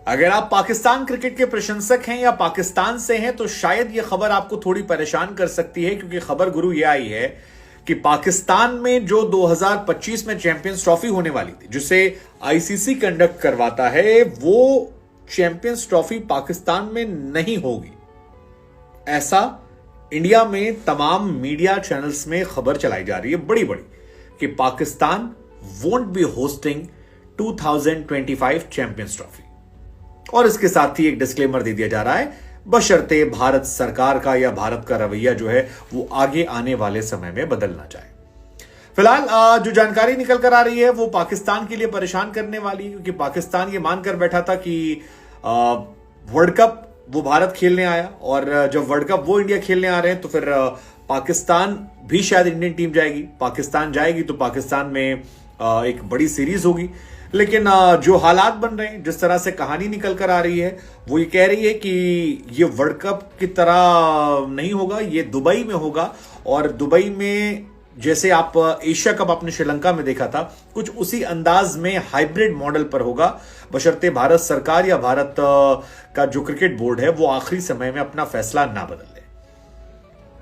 अगर आप पाकिस्तान क्रिकेट के प्रशंसक हैं या पाकिस्तान से हैं तो शायद यह खबर आपको थोड़ी परेशान कर सकती है, क्योंकि खबर गुरु यह आई है कि पाकिस्तान में जो 2025 में चैंपियंस ट्रॉफी होने वाली थी, जिसे आईसीसी कंडक्ट करवाता है, वो चैंपियंस ट्रॉफी पाकिस्तान में नहीं होगी। ऐसा इंडिया में तमाम मीडिया चैनल्स में खबर चलाई जा रही है बड़ी बड़ी कि Pakistan won't be hosting 2025 champions trophy. और इसके साथ ही एक डिस्क्लेमर दे दिया जा रहा है, बशर्ते भारत सरकार का या भारत का रवैया जो है वो आगे आने वाले समय में बदल ना जाए। फिलहाल जो जानकारी निकल कर आ रही है वो पाकिस्तान के लिए परेशान करने वाली है, क्योंकि पाकिस्तान ये मानकर बैठा था कि वर्ल्ड कप वो भारत खेलने आया, और जब वर्ल्ड कप वो इंडिया खेलने आ रहे हैं तो फिर पाकिस्तान भी शायद इंडियन टीम जाएगी। पाकिस्तान जाएगी तो पाकिस्तान में एक बड़ी सीरीज होगी। लेकिन जो हालात बन रहे हैं, जिस तरह से कहानी निकल कर आ रही है, वो ये कह रही है कि ये वर्ल्ड कप की तरह नहीं होगा, ये दुबई में होगा। और दुबई में जैसे आप एशिया कप आपने श्रीलंका में देखा था, कुछ उसी अंदाज में हाइब्रिड मॉडल पर होगा, बशर्ते भारत सरकार या भारत का जो क्रिकेट बोर्ड है वो आखिरी समय में अपना फैसला ना बदल ले।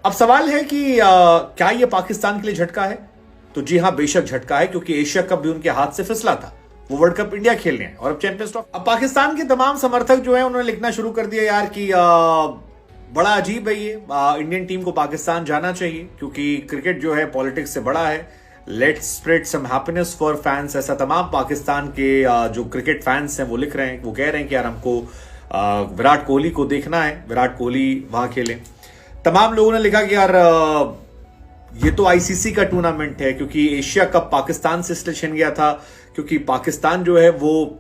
अब सवाल है कि क्या यह पाकिस्तान के लिए झटका है? तो जी हां, बेशक झटका है, क्योंकि एशिया कप भी उनके हाथ से फिसला था। वो वर्ल्ड कप इंडिया खेलने हैं और अब चैंपियंस ट्रॉफी। अब पाकिस्तान के तमाम समर्थक जो है उन्होंने लिखना शुरू कर दिया यार कि बड़ा अजीब है ये, इंडियन टीम को पाकिस्तान जाना चाहिए, क्योंकि क्रिकेट जो है पॉलिटिक्स से बड़ा है। Let's spread some happiness for fans. ऐसा तमाम पाकिस्तान के जो क्रिकेट फैंस हैं वो लिख रहे हैं, वो कह रहे हैं कि यार हमको विराट कोहली को देखना है, विराट कोहली वहां खेले। तमाम लोगों ने लिखा कि यार ये तो आईसीसी का टूर्नामेंट है, क्योंकि एशिया कप पाकिस्तान से इसलिए छिन गया था क्योंकि पाकिस्तान जो है वो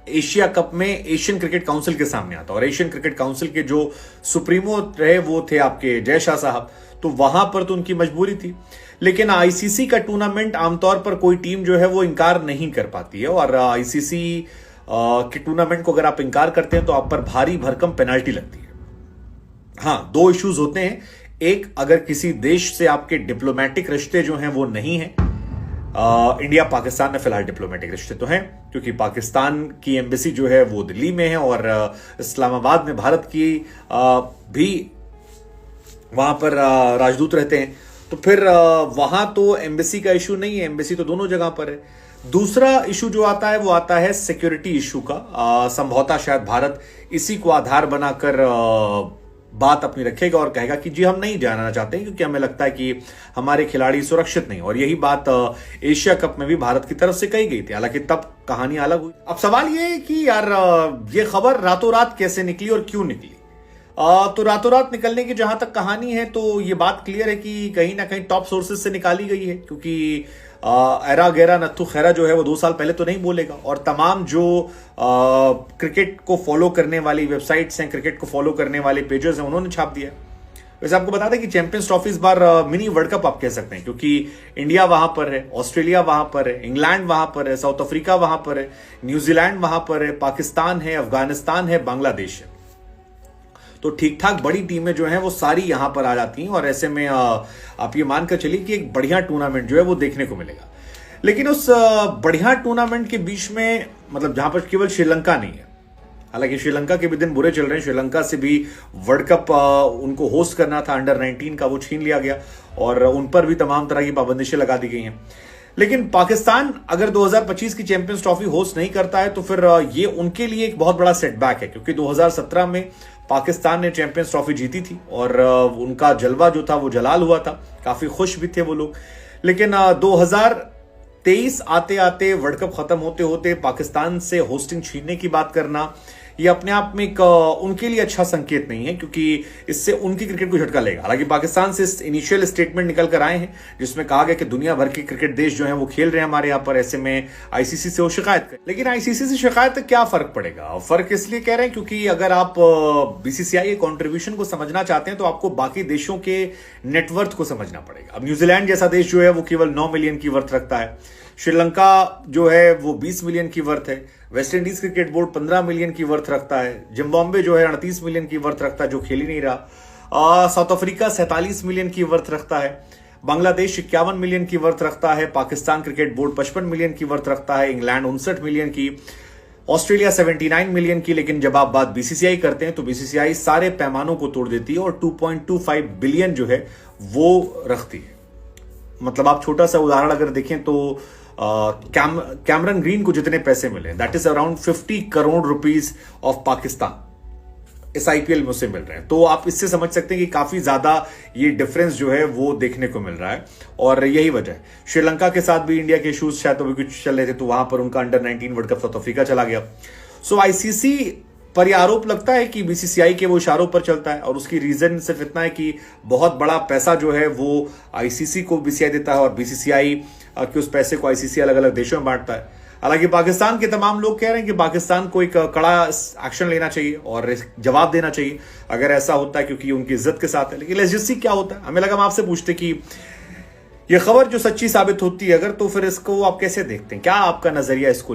एशिया कप में एशियन क्रिकेट काउंसिल के सामने आता, और एशियन क्रिकेट काउंसिल के जो सुप्रीमो रहे वो थे आपके जय शाह साहब, तो वहां पर तो उनकी मजबूरी थी। लेकिन आईसीसी का टूर्नामेंट आमतौर पर कोई टीम जो है वो इंकार नहीं कर पाती है, और आईसीसी के टूर्नामेंट को अगर आप इंकार करते हैं तो आप पर भारी भरकम पेनाल्टी लगती है। हाँ, दो इश्यूज होते हैं। एक, अगर किसी देश से आपके डिप्लोमेटिक रिश्ते जो हैं वो नहीं है, इंडिया पाकिस्तान में फिलहाल डिप्लोमेटिक रिश्ते तो हैं, क्योंकि पाकिस्तान की एम्बेसी जो है वो दिल्ली में है, और इस्लामाबाद में भारत की भी वहां पर राजदूत रहते हैं। तो फिर वहां तो एम्बेसी का इशू नहीं है, एम्बेसी तो दोनों जगह पर है। दूसरा इशू जो आता है वो आता है सिक्योरिटी इशू का। संभवतः शायद भारत इसी को आधार बनाकर बात अपनी रखेगा और कहेगा कि जी हम नहीं जाना चाहते हैं, क्योंकि हमें लगता है कि हमारे खिलाड़ी सुरक्षित नहीं। और यही बात एशिया कप में भी भारत की तरफ से कही गई थी, हालांकि तब कहानी अलग हुई। अब सवाल ये है कि यार ये खबर रातों रात कैसे निकली और क्यों निकली? तो रातों रात निकलने की जहां तक कहानी है तो ये बात क्लियर है कि कहीं ना कहीं टॉप सोर्सेज से निकाली गई है, क्योंकि एरा गैरा नत्थु खैरा जो है वो 2 साल पहले तो नहीं बोलेगा, और तमाम जो क्रिकेट को फॉलो करने वाली वेबसाइट्स हैं, क्रिकेट को फॉलो करने वाले पेजेस हैं, उन्होंने छाप दिया। वैसे आपको बता दें कि चैंपियंस ट्रॉफी इस बार मिनी वर्ल्ड कप आप कह सकते हैं, क्योंकि इंडिया वहां पर है, ऑस्ट्रेलिया वहां पर है, इंग्लैंड वहां पर है, साउथ अफ्रीका वहां पर है, न्यूजीलैंड वहां पर है, पाकिस्तान है, अफगानिस्तान है, बांग्लादेश है। तो ठीक ठाक बड़ी टीमें जो हैं वो सारी यहां पर आ जाती हैं, और ऐसे में आप ये मानकर चलिए कि एक बढ़िया टूर्नामेंट जो है वो देखने को मिलेगा। लेकिन उस बढ़िया टूर्नामेंट के बीच में, मतलब जहां पर केवल श्रीलंका नहीं है, हालांकि श्रीलंका के भी दिन बुरे चल रहे हैं, श्रीलंका से भी वर्ल्ड कप उनको होस्ट करना था अंडर 19 का, वो छीन लिया गया और उन पर भी तमाम तरह की पाबंदिशें लगा दी गई हैं। लेकिन पाकिस्तान अगर 2025 की चैंपियंस ट्रॉफी होस्ट नहीं करता है तो फिर ये उनके लिए एक बहुत बड़ा सेटबैक है, क्योंकि 2017 में पाकिस्तान ने चैंपियंस ट्रॉफी जीती थी और उनका जलवा जो था वो जलाल हुआ था, काफी खुश भी थे वो लोग। लेकिन 2023 आते आते, वर्ल्ड कप खत्म होते होते पाकिस्तान से होस्टिंग छीनने की बात करना, ये अपने आप में एक उनके लिए अच्छा संकेत नहीं है, क्योंकि इससे उनकी क्रिकेट को झटका लेगा। हालांकि पाकिस्तान से इनिशियल स्टेटमेंट निकल कर आए हैं जिसमें कहा गया कि दुनिया भर के क्रिकेट देश जो हैं वो खेल रहे हैं हमारे यहाँ पर, ऐसे में आईसीसी से वो शिकायत करें। लेकिन आईसीसी से शिकायत से क्या फर्क पड़ेगा? फर्क इसलिए कह रहे हैं क्योंकि अगर आप बीसीसीआई के कॉन्ट्रीब्यूशन को समझना चाहते हैं तो आपको बाकी देशों के नेटवर्थ को समझना पड़ेगा। अब न्यूजीलैंड जैसा देश जो है वो केवल 9 मिलियन की वर्थ रखता है, श्रीलंका जो है वो 20 मिलियन की वर्थ है, West Indies cricket board 15 million की वर्थ रखता है, जिम्बाब्वे जो है 38 मिलियन की वर्थ रखता है जो खेल ही नहीं रहा, साउथ अफ्रीका 47 मिलियन की वर्थ रखता है, बांग्लादेश 51 मिलियन की वर्थ रखता है, पाकिस्तान क्रिकेट बोर्ड 55 मिलियन की वर्थ रखता है, इंग्लैंड 59 मिलियन की, ऑस्ट्रेलिया 79 मिलियन की, लेकिन जब आप बात बीसीसीआई करते हैं तो बीसीसीआई सारे पैमानों को तोड़ देती है और 2.25 बिलियन जो है वो रखती है। मतलब आप छोटा सा उदाहरण अगर देखें तो कैमरन ग्रीन को जितने पैसे मिले, that is around 50 crore rupees of Pakistan इस आईपीएल में उसे मिल रहे हैं। तो आप इससे समझ सकते हैं कि काफी ज्यादा ये डिफरेंस जो है वो देखने को मिल रहा है, और यही वजह है। श्रीलंका के साथ भी इंडिया के इश्यूज शायद अभी कुछ चल रहे थे, तो वहां पर उनका under 19 world cup south Africa चला गया। सो आईसीसी पर यह आरोप लगता है कि बीसीसीआई के वो इशारों पर चलता है, और उसकी रीजन सिर्फ इतना है कि बहुत बड़ा पैसा जो है वो आईसीसी को बीसीसीआई देता है और बीसीसीआई के उस पैसे को आईसीसी अलग अलग देशों में बांटता है। हालांकि पाकिस्तान के तमाम लोग कह रहे हैं कि पाकिस्तान को एक कड़ा एक्शन लेना चाहिए और जवाब देना चाहिए अगर ऐसा होता है, क्योंकि उनकी इज्जत के साथ है। लेकिन लेट्स जस्ट सी क्या होता है। हमें लगा हम आपसे पूछते कि ये खबर जो सच्ची साबित होती है अगर, तो फिर इसको आप कैसे देखते हैं, क्या आपका नजरिया इसको